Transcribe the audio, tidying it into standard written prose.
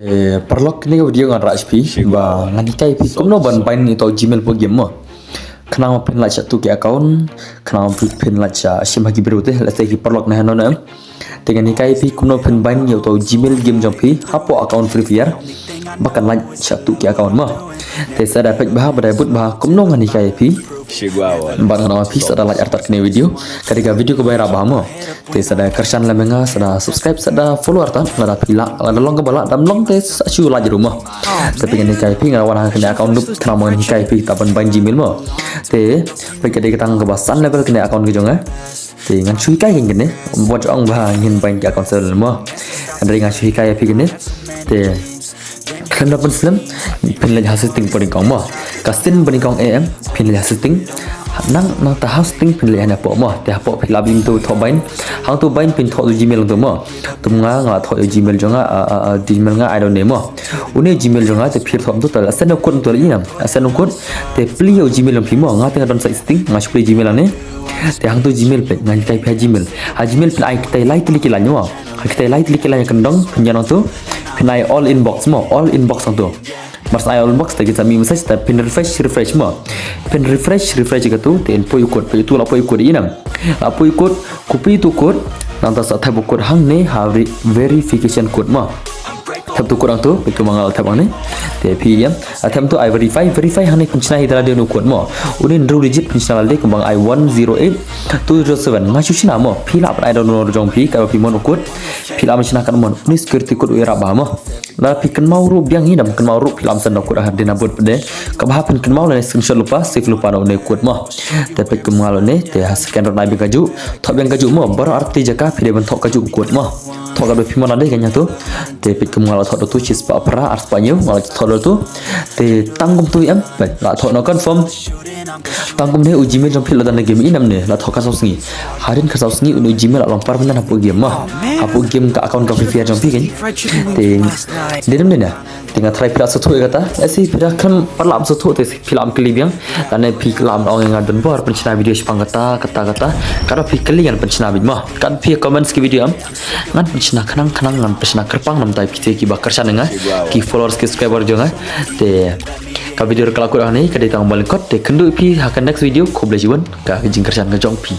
Perlok ni video ngan Rajpi ba ngani kai pi kumno ban pain ni to Gmail po game mo khana pin la cha tu ke account khana pin la cha sim hagi biru te la te ki perlok na no na te ngani kai pi kumno pin ban yo to Gmail game jong pi hapo account free fire bakan la cha tu ke account mo te sada pek bah badai but bah kumno ngani kai pi barang nama pi sada like artat kene video ketika video ko bayar abah mo te sada kersan la menga sada subscribe sada follow artat la pila la long ke bala dam long te achu la rumah tapi ngani kai pi ngawan kene account dup tama ngani kai pi tapan ban Gmail mo te pek ketika tang ke basan level kene account ke jonga te ngan chui kai kene buat ong bah ngin ban ke account sel mo dari ngan chui kai pi kene te kena pun film pin lagi setting paling kau mah kastin paling kau am pin lagi setting nang tahap setting pin lagi apa mah dah apa pin labing tu thobain hang tu bain pin thok Gmail tu mah tu ngah thok Gmail jonga Gmail ngah I don't know mah une Gmail jonga te pin thok tu tal asan akun tu lagi nam asan akun te play Gmail pin mah ngah tengah don setting ngah play Gmail ane te hang tu Gmail pin ngan type Gmail Gmail pin ai kita like klik lanyo kita like klik lanyo kendong pinjana tu pinai all inbox mo all inbox tu mas ai all inbox tadi kami message tapi pin refresh mo pin refresh ke tu ten po ikut pe tu lapo ikut inam lapo ikut copy tu code nanti saat tab code hang ne have verification code mo tab tu kurang tu itu mangal tab ni tapi ya atam tu I verify hang ne kunci hidra dia nu code mo unin ru digit kunci de kembang I 108 207 ngacu sina mo pila I don't know jong pi kalau pi mon code pila macam kan mon ni security code era ba mo la pi kan mau ru biang hidam kan mau ru pila amsan code dah dina bot pede kabahapan kan mau la screenshot lupa save lupa no ne code mo tapi kemal ne te scan na bi kaju thok biang kaju mo baru arti jaka pide bentok kaju code mo thok ga pi mon ade kanya tu te pi kemal thok tu chis pa pra art panyo wala thok tu te tangkum tu am la thok no confirm tangkum ne uji Gmail jong pila dan game inam ne la thok ka sausngi harin ka sausngi unu Gmail lampar benan hapu game mah hapu game ka account ka free fire jong pi kan te dedem ne na tinggal try pila setu kata asi pila kan parlam setu te pila am kli biang dan pi lam ong ngadon bor pencina video sepang kata kada pi kli kan pencina vid mah kan pi comments ki video am ngan pencina kanang ngan pencina kerpang nam tai pi ki bakar sana ki followers ki subscriber jonga te ka video kala ko ni kada tang balik kot te kendu pi hakan next video ko belajuan ka jing kersan ka jong pi